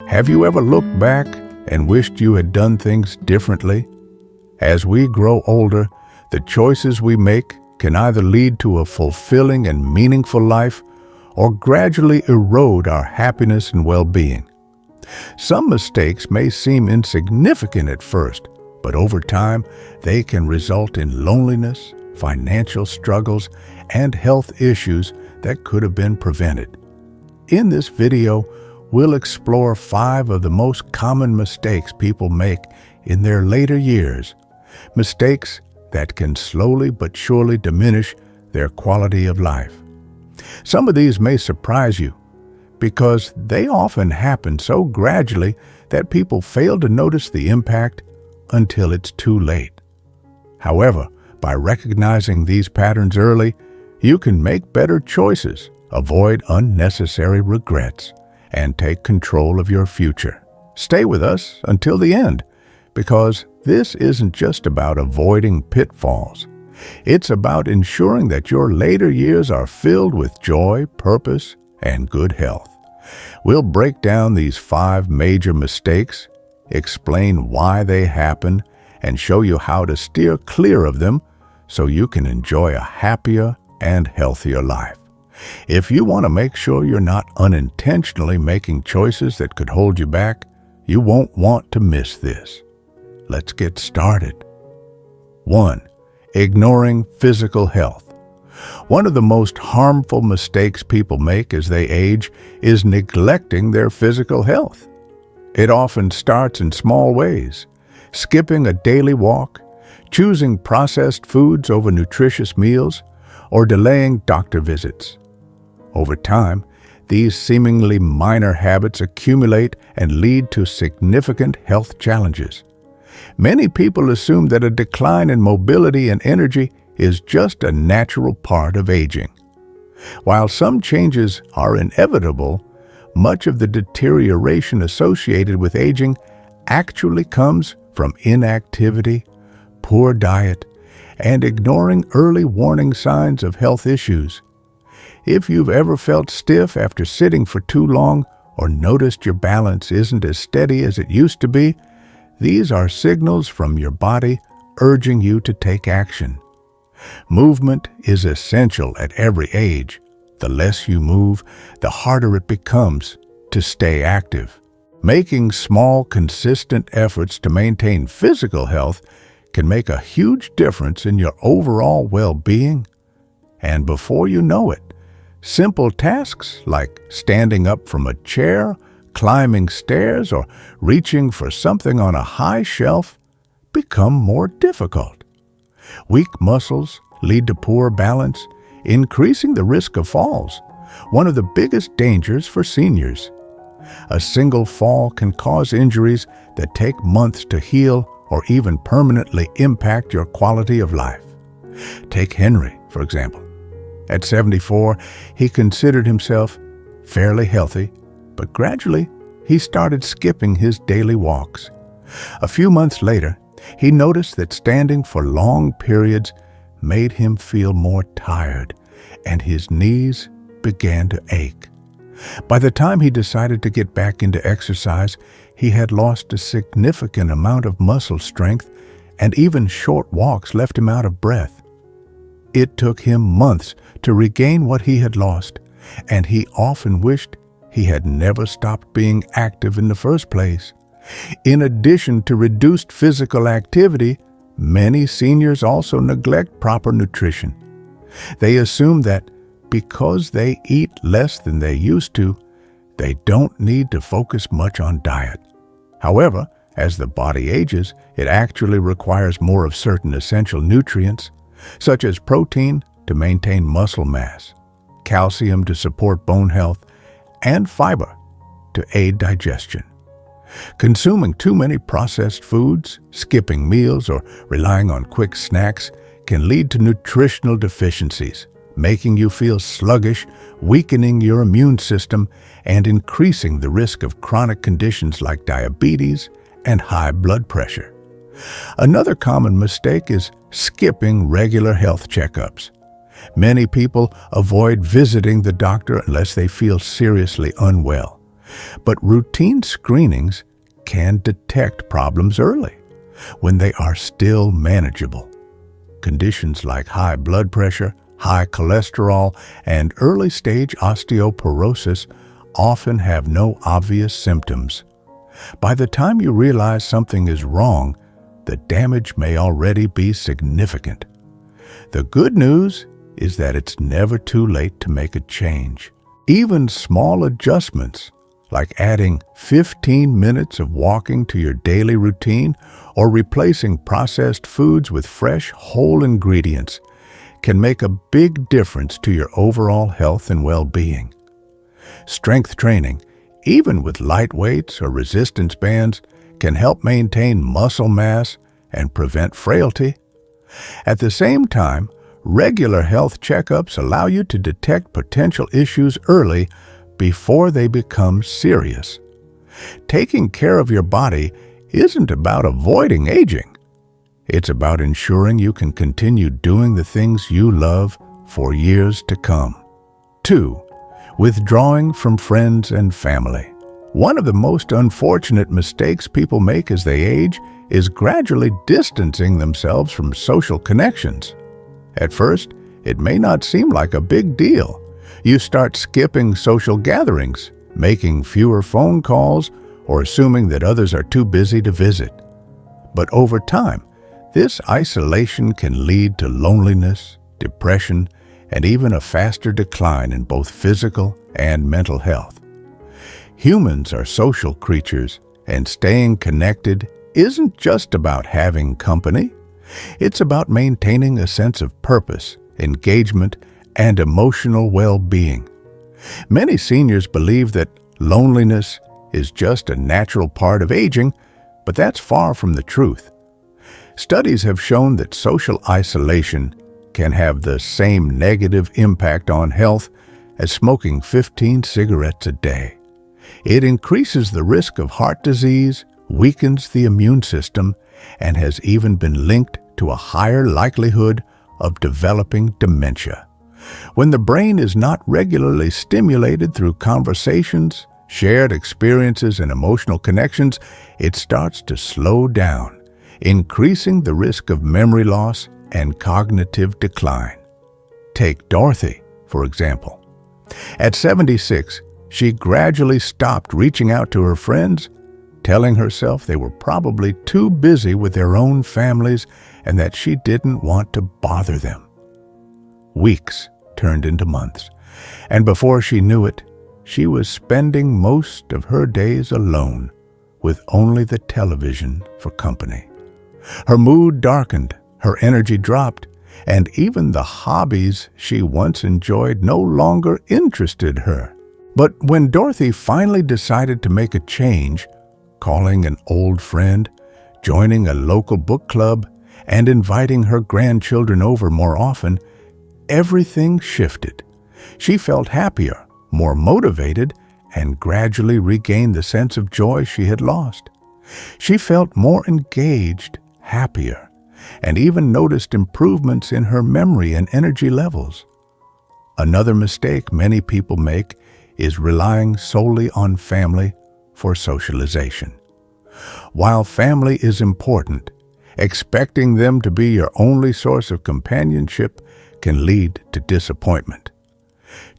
Have you ever looked back and wished you had done things differently? As we grow older, the choices we make can either lead to a fulfilling and meaningful life or gradually erode our happiness and well-being. Some mistakes may seem insignificant at first, but over time, they can result in loneliness, financial struggles, and health issues that could have been prevented. In this video, we'll explore 5 of the most common mistakes people make in their later years, mistakes that can slowly but surely diminish their quality of life. Some of these may surprise you because they often happen so gradually that people fail to notice the impact until it's too late. However, by recognizing these patterns early, you can make better choices, avoid unnecessary regrets, and take control of your future. Stay with us until the end, because this isn't just about avoiding pitfalls. It's about ensuring that your later years are filled with joy, purpose, and good health. We'll break down these 5 major mistakes, explain why they happen, and show you how to steer clear of them so you can enjoy a happier and healthier life. If you want to make sure you're not unintentionally making choices that could hold you back, you won't want to miss this. Let's get started. 1. Ignoring physical health. One of the most harmful mistakes people make as they age is neglecting their physical health. It often starts in small ways: skipping a daily walk, choosing processed foods over nutritious meals, or delaying doctor visits. Over time, these seemingly minor habits accumulate and lead to significant health challenges. Many people assume that a decline in mobility and energy is just a natural part of aging. While some changes are inevitable, much of the deterioration associated with aging actually comes from inactivity, poor diet, and ignoring early warning signs of health issues. If you've ever felt stiff after sitting for too long or noticed your balance isn't as steady as it used to be, these are signals from your body urging you to take action. Movement is essential at every age. The less you move, the harder it becomes to stay active. Making small, consistent efforts to maintain physical health can make a huge difference in your overall well-being. And before you know it, simple tasks like standing up from a chair, climbing stairs, or reaching for something on a high shelf become more difficult. Weak muscles lead to poor balance, increasing the risk of falls, one of the biggest dangers for seniors. A single fall can cause injuries that take months to heal or even permanently impact your quality of life. Take Henry, for example. At 74, he considered himself fairly healthy, but gradually he started skipping his daily walks. A few months later, he noticed that standing for long periods made him feel more tired, and his knees began to ache. By the time he decided to get back into exercise, he had lost a significant amount of muscle strength, and even short walks left him out of breath. It took him months to regain what he had lost, and he often wished he had never stopped being active in the first place. In addition to reduced physical activity, many seniors also neglect proper nutrition. They assume that because they eat less than they used to, they don't need to focus much on diet. However, as the body ages, it actually requires more of certain essential nutrients, such as protein to maintain muscle mass, calcium to support bone health, and fiber to aid digestion. Consuming too many processed foods, skipping meals, or relying on quick snacks can lead to nutritional deficiencies, making you feel sluggish, weakening your immune system, and increasing the risk of chronic conditions like diabetes and high blood pressure. Another common mistake is skipping regular health checkups. Many people avoid visiting the doctor unless they feel seriously unwell. But routine screenings can detect problems early, when they are still manageable. Conditions like high blood pressure, high cholesterol, and early-stage osteoporosis often have no obvious symptoms. By the time you realize something is wrong, the damage may already be significant. The good news is that it's never too late to make a change. Even small adjustments, like adding 15 minutes of walking to your daily routine or replacing processed foods with fresh, whole ingredients, can make a big difference to your overall health and well-being. Strength training, even with light weights or resistance bands, can help maintain muscle mass and prevent frailty. At the same time, regular health checkups allow you to detect potential issues early before they become serious. Taking care of your body isn't about avoiding aging. It's about ensuring you can continue doing the things you love for years to come. 2. Withdrawing from friends and family. One of the most unfortunate mistakes people make as they age is gradually distancing themselves from social connections. At first, it may not seem like a big deal. You start skipping social gatherings, making fewer phone calls, or assuming that others are too busy to visit. But over time, this isolation can lead to loneliness, depression, and even a faster decline in both physical and mental health. Humans are social creatures, and staying connected isn't just about having company. It's about maintaining a sense of purpose, engagement, and emotional well-being. Many seniors believe that loneliness is just a natural part of aging, but that's far from the truth. Studies have shown that social isolation can have the same negative impact on health as smoking 15 cigarettes a day. It increases the risk of heart disease, weakens the immune system, and has even been linked to a higher likelihood of developing dementia. When the brain is not regularly stimulated through conversations, shared experiences, and emotional connections, it starts to slow down, increasing the risk of memory loss and cognitive decline. Take Dorothy, for example. At 76, she gradually stopped reaching out to her friends, telling herself they were probably too busy with their own families and that she didn't want to bother them. Weeks turned into months, and before she knew it, she was spending most of her days alone, with only the television for company. Her mood darkened, her energy dropped, and even the hobbies she once enjoyed no longer interested her. But when Dorothy finally decided to make a change, calling an old friend, joining a local book club, and inviting her grandchildren over more often, everything shifted. She felt happier, more motivated, and gradually regained the sense of joy she had lost. She felt more engaged, happier, and even noticed improvements in her memory and energy levels. Another mistake many people make is relying solely on family for socialization. While family is important, expecting them to be your only source of companionship can lead to disappointment.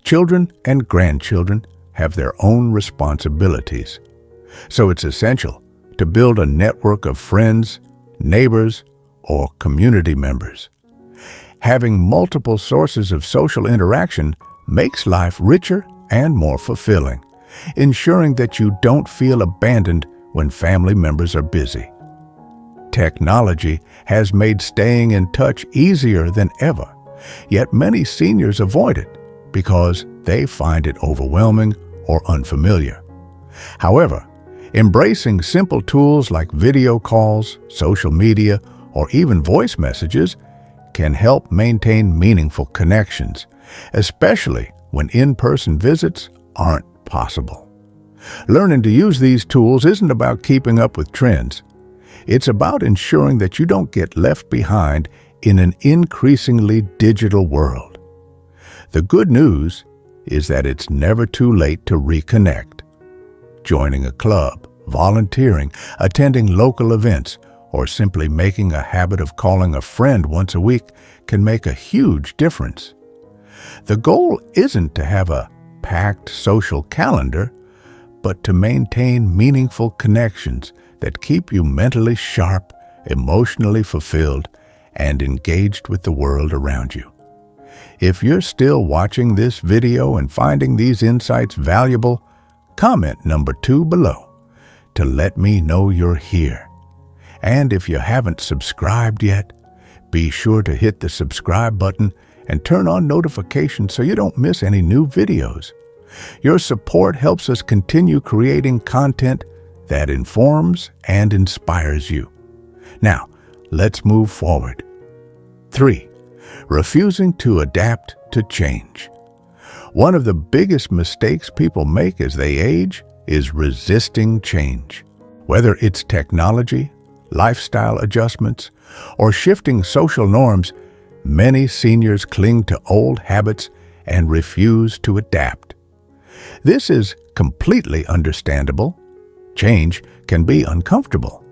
Children and grandchildren have their own responsibilities, so it's essential to build a network of friends, neighbors, or community members. Having multiple sources of social interaction makes life richer and more fulfilling, ensuring that you don't feel abandoned when family members are busy. Technology has made staying in touch easier than ever, yet many seniors avoid it because they find it overwhelming or unfamiliar. However, embracing simple tools like video calls, social media, or even voice messages can help maintain meaningful connections, especially when in-person visits aren't possible. Learning to use these tools isn't about keeping up with trends. It's about ensuring that you don't get left behind in an increasingly digital world. The good news is that it's never too late to reconnect. Joining a club, volunteering, attending local events, or simply making a habit of calling a friend once a week can make a huge difference. The goal isn't to have a packed social calendar, but to maintain meaningful connections that keep you mentally sharp, emotionally fulfilled, and engaged with the world around you. If you're still watching this video and finding these insights valuable, comment number 2 below to let me know you're here. And if you haven't subscribed yet, be sure to hit the subscribe button and turn on notifications so you don't miss any new videos. Your support helps us continue creating content that informs and inspires you. Now, let's move forward. 3. Refusing to adapt to change. One of the biggest mistakes people make as they age is resisting change. Whether it's technology, lifestyle adjustments, or shifting social norms, many seniors cling to old habits and refuse to adapt. This is completely understandable. Change can be uncomfortable.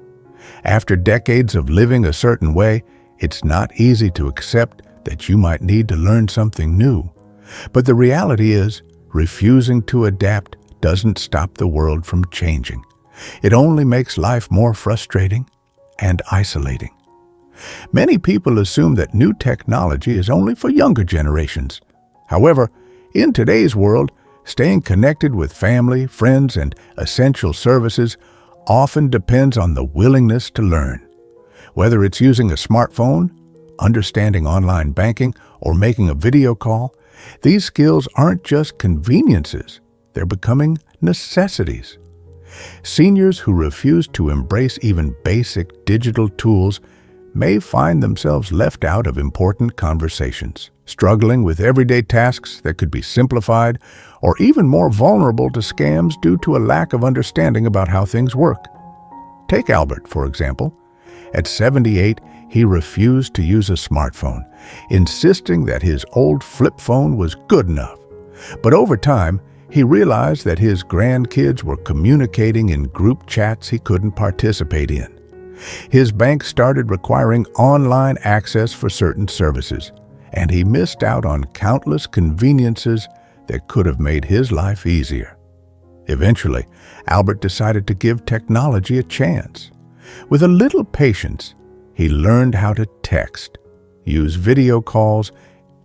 After decades of living a certain way, it's not easy to accept that you might need to learn something new. But the reality is, refusing to adapt doesn't stop the world from changing. It only makes life more frustrating and isolating. Many people assume that new technology is only for younger generations. However, in today's world, staying connected with family, friends, and essential services often depends on the willingness to learn. Whether it's using a smartphone, understanding online banking, or making a video call, these skills aren't just conveniences, they're becoming necessities. Seniors who refuse to embrace even basic digital tools may find themselves left out of important conversations, struggling with everyday tasks that could be simplified, or even more vulnerable to scams due to a lack of understanding about how things work. Take Albert, for example. At 78, he refused to use a smartphone, insisting that his old flip phone was good enough. But over time, he realized that his grandkids were communicating in group chats he couldn't participate in. His bank started requiring online access for certain services, and he missed out on countless conveniences that could have made his life easier. Eventually, Albert decided to give technology a chance. With a little patience, he learned how to text, use video calls,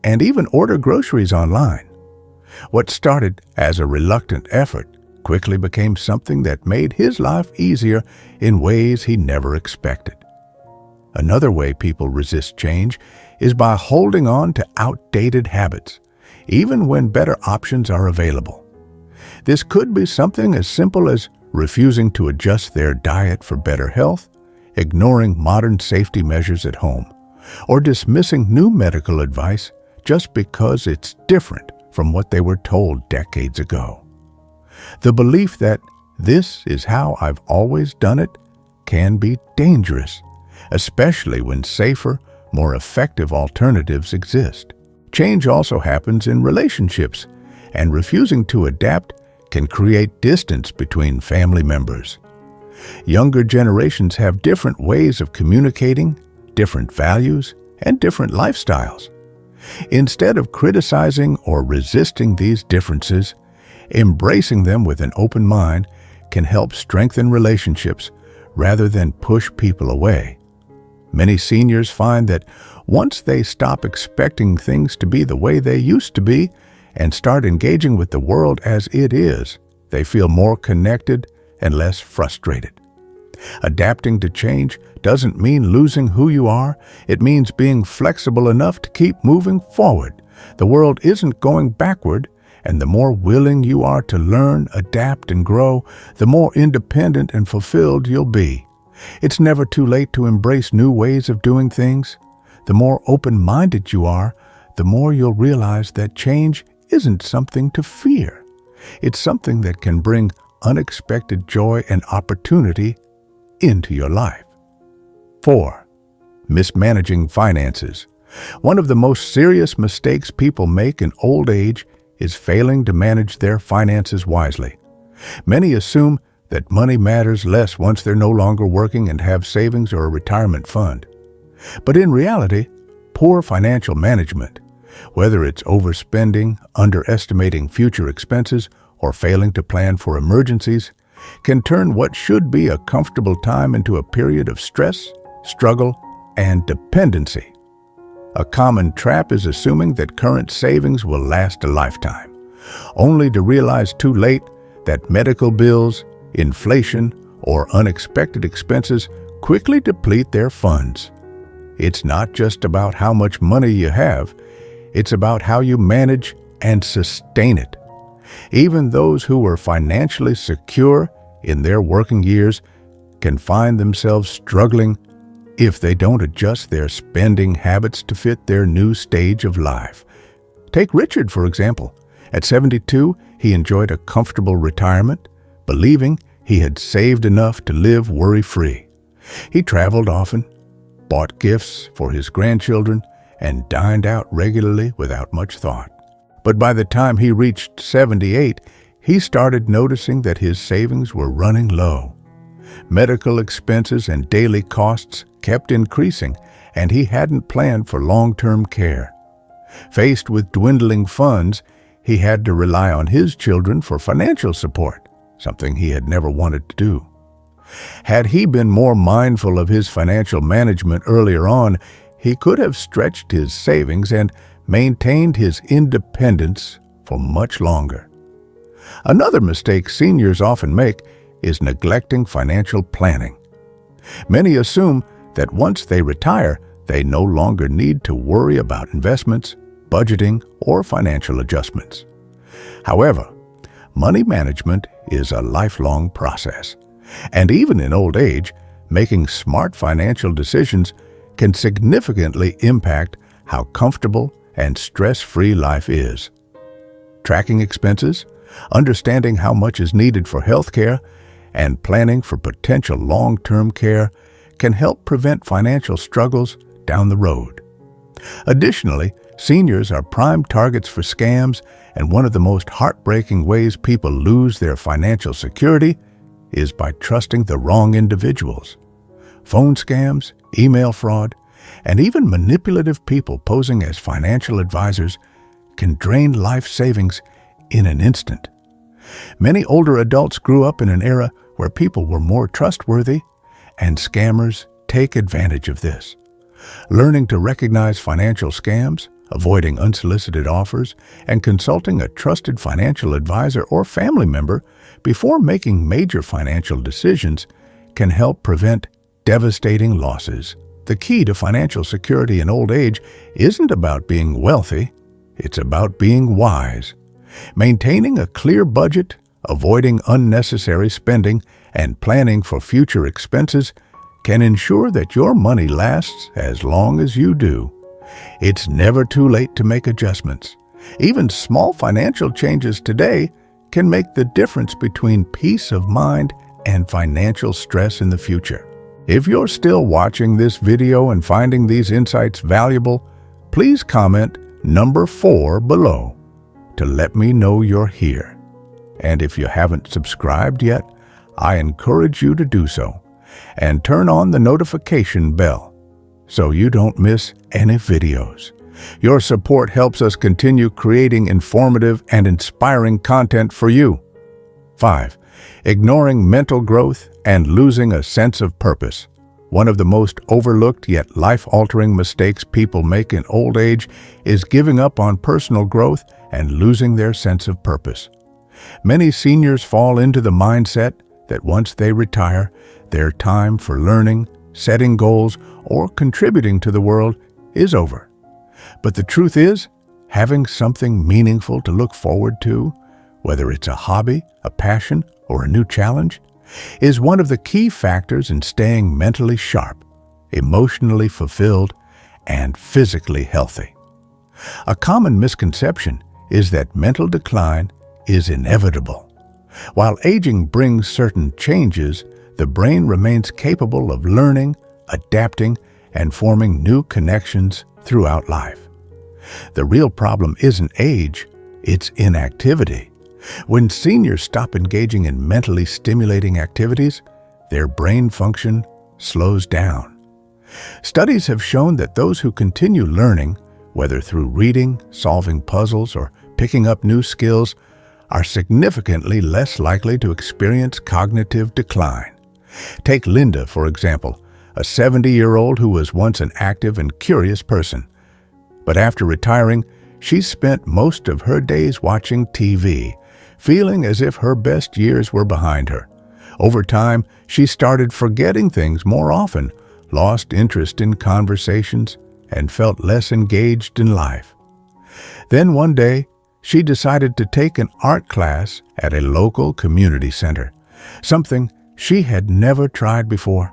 and even order groceries online. What started as a reluctant effort quickly became something that made his life easier in ways he never expected. Another way people resist change is by holding on to outdated habits, even when better options are available. This could be something as simple as refusing to adjust their diet for better health, ignoring modern safety measures at home, or dismissing new medical advice just because it's different from what they were told decades ago. The belief that this is how I've always done it can be dangerous, especially when safer, more effective alternatives exist. Change also happens in relationships, and refusing to adapt can create distance between family members. Younger generations have different ways of communicating, different values, and different lifestyles. Instead of criticizing or resisting these differences, embracing them with an open mind can help strengthen relationships rather than push people away. Many seniors find that once they stop expecting things to be the way they used to be and start engaging with the world as it is, they feel more connected and less frustrated. Adapting to change doesn't mean losing who you are. It means being flexible enough to keep moving forward. The world isn't going backward, and the more willing you are to learn, adapt, and grow, the more independent and fulfilled you'll be. It's never too late to embrace new ways of doing things. The more open-minded you are, the more you'll realize that change isn't something to fear. It's something that can bring unexpected joy and opportunity into your life. 4. Mismanaging finances. One of the most serious mistakes people make in old age is failing to manage their finances wisely. Many assume that money matters less once they're no longer working and have savings or a retirement fund. But in reality, poor financial management, whether it's overspending, underestimating future expenses, or failing to plan for emergencies, can turn what should be a comfortable time into a period of stress, struggle, and dependency. A common trap is assuming that current savings will last a lifetime, only to realize too late that medical bills, inflation, or unexpected expenses quickly deplete their funds. It's not just about how much money you have, it's about how you manage and sustain it. Even those who were financially secure in their working years can find themselves struggling if they don't adjust their spending habits to fit their new stage of life. Take Richard, for example. At 72, he enjoyed a comfortable retirement, believing he had saved enough to live worry-free. He traveled often, bought gifts for his grandchildren, and dined out regularly without much thought. But by the time he reached 78, he started noticing that his savings were running low. Medical expenses and daily costs kept increasing, and he hadn't planned for long-term care. Faced with dwindling funds, he had to rely on his children for financial support, something he had never wanted to do. Had he been more mindful of his financial management earlier on, he could have stretched his savings and maintained his independence for much longer. Another mistake seniors often make is neglecting financial planning. Many assume that once they retire, they no longer need to worry about investments, budgeting, or financial adjustments. However, money management is a lifelong process, and even in old age, making smart financial decisions can significantly impact how comfortable and stress-free life is. Tracking expenses, understanding how much is needed for health care, and planning for potential long-term care can help prevent financial struggles down the road. Additionally, seniors are prime targets for scams, and one of the most heartbreaking ways people lose their financial security is by trusting the wrong individuals. Phone scams, email fraud, and even manipulative people posing as financial advisors can drain life savings in an instant. Many older adults grew up in an era where people were more trustworthy, and scammers take advantage of this. Learning to recognize financial scams, avoiding unsolicited offers, and consulting a trusted financial advisor or family member before making major financial decisions can help prevent devastating losses. The key to financial security in old age isn't about being wealthy, it's about being wise. Maintaining a clear budget, avoiding unnecessary spending, and planning for future expenses can ensure that your money lasts as long as you do. It's never too late to make adjustments. Even small financial changes today can make the difference between peace of mind and financial stress in the future. If you're still watching this video and finding these insights valuable, please comment number 4 below to let me know you're here. And if you haven't subscribed yet, I encourage you to do so and turn on the notification bell so you don't miss any videos. Your support helps us continue creating informative and inspiring content for you. 5. Ignoring mental growth and losing a sense of purpose. One of the most overlooked yet life-altering mistakes people make in old age is giving up on personal growth and losing their sense of purpose. Many seniors fall into the mindset that once they retire, their time for learning, setting goals, or contributing to the world is over. But the truth is, having something meaningful to look forward to, whether it's a hobby, a passion, or a new challenge, is one of the key factors in staying mentally sharp, emotionally fulfilled, and physically healthy. A common misconception is that mental decline is inevitable. While aging brings certain changes, the brain remains capable of learning, adapting, and forming new connections throughout life. The real problem isn't age, it's inactivity. When seniors stop engaging in mentally stimulating activities, their brain function slows down. Studies have shown that those who continue learning, whether through reading, solving puzzles, or picking up new skills, are significantly less likely to experience cognitive decline. Take Linda, for example, a 70-year-old who was once an active and curious person. But after retiring, she spent most of her days watching TV, feeling as if her best years were behind her. Over time, she started forgetting things more often, lost interest in conversations, and felt less engaged in life. Then one day, she decided to take an art class at a local community center, something she had never tried before.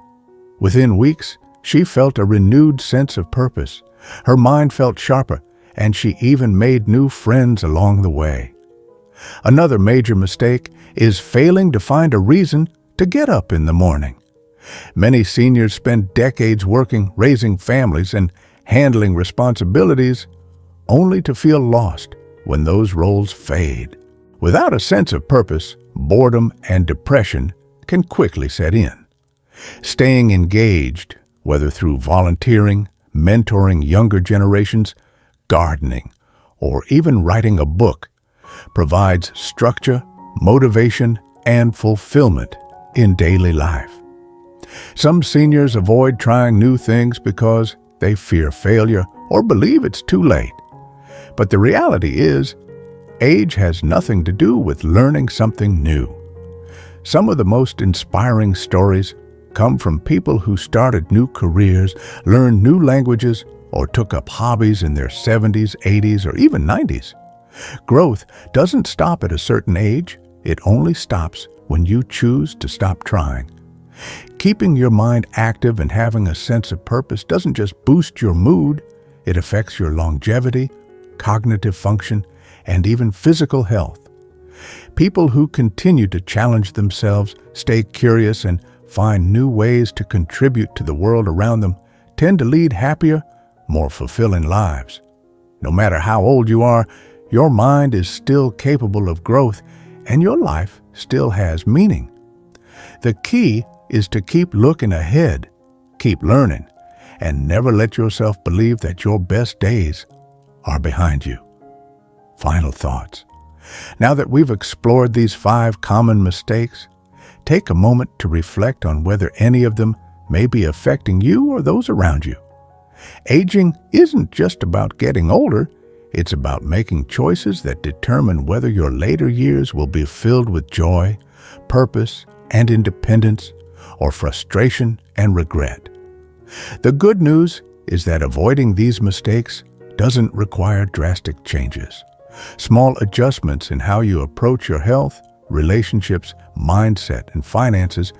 Within weeks, she felt a renewed sense of purpose. Her mind felt sharper, and she even made new friends along the way. Another major mistake is failing to find a reason to get up in the morning. Many seniors spend decades working, raising families, and handling responsibilities, only to feel lost when those roles fade. Without a sense of purpose, boredom and depression can quickly set in. Staying engaged, whether through volunteering, mentoring younger generations, gardening, or even writing a book, provides structure, motivation, and fulfillment in daily life. Some seniors avoid trying new things because they fear failure or believe it's too late. But the reality is, age has nothing to do with learning something new. Some of the most inspiring stories come from people who started new careers, learned new languages, or took up hobbies in their 70s, 80s, or even 90s. Growth doesn't stop at a certain age. It only stops when you choose to stop trying. Keeping your mind active and having a sense of purpose doesn't just boost your mood, it affects your longevity, cognitive function, and even physical health. People who continue to challenge themselves, stay curious, and find new ways to contribute to the world around them tend to lead happier, more fulfilling lives. No matter how old you are, your mind is still capable of growth, and your life still has meaning. The key is to keep looking ahead, keep learning, and never let yourself believe that your best days are behind you. Final thoughts. Now that we've explored these 5 common mistakes, take a moment to reflect on whether any of them may be affecting you or those around you. Aging isn't just about getting older, it's about making choices that determine whether your later years will be filled with joy, purpose, and independence, or frustration and regret. The good news is that avoiding these mistakes doesn't require drastic changes. Small adjustments in how you approach your health, relationships, mindset, and finances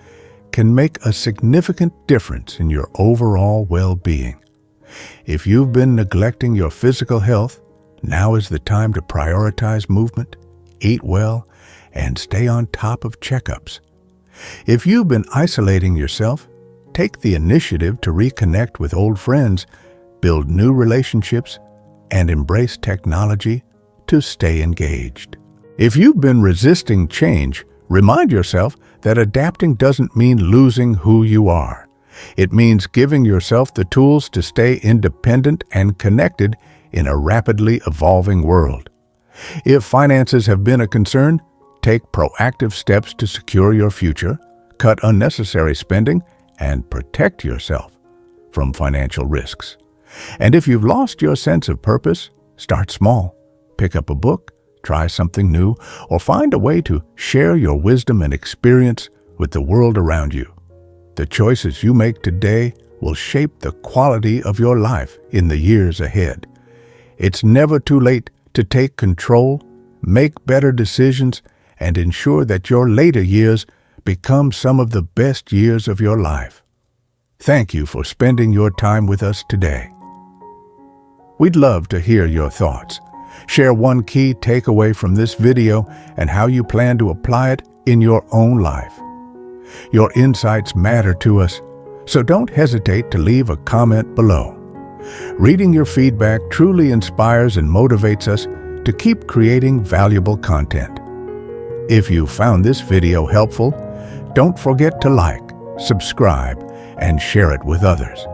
can make a significant difference in your overall well-being. If you've been neglecting your physical health, now is the time to prioritize movement, eat well, and stay on top of checkups. If you've been isolating yourself, take the initiative to reconnect with old friends, build new relationships, and embrace technology to stay engaged. If you've been resisting change, remind yourself that adapting doesn't mean losing who you are. It means giving yourself the tools to stay independent and connected in a rapidly evolving world. If finances have been a concern, take proactive steps to secure your future, cut unnecessary spending, and protect yourself from financial risks. And if you've lost your sense of purpose, start small. Pick up a book, try something new, or find a way to share your wisdom and experience with the world around you. The choices you make today will shape the quality of your life in the years ahead. It's never too late to take control, make better decisions, and ensure that your later years become some of the best years of your life. Thank you for spending your time with us today. We'd love to hear your thoughts. Share one key takeaway from this video and how you plan to apply it in your own life. Your insights matter to us, so don't hesitate to leave a comment below. Reading your feedback truly inspires and motivates us to keep creating valuable content. If you found this video helpful, don't forget to like, subscribe, and share it with others.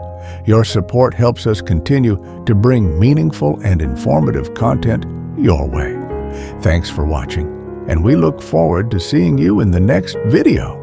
Your support helps us continue to bring meaningful and informative content your way. Thanks for watching, and we look forward to seeing you in the next video.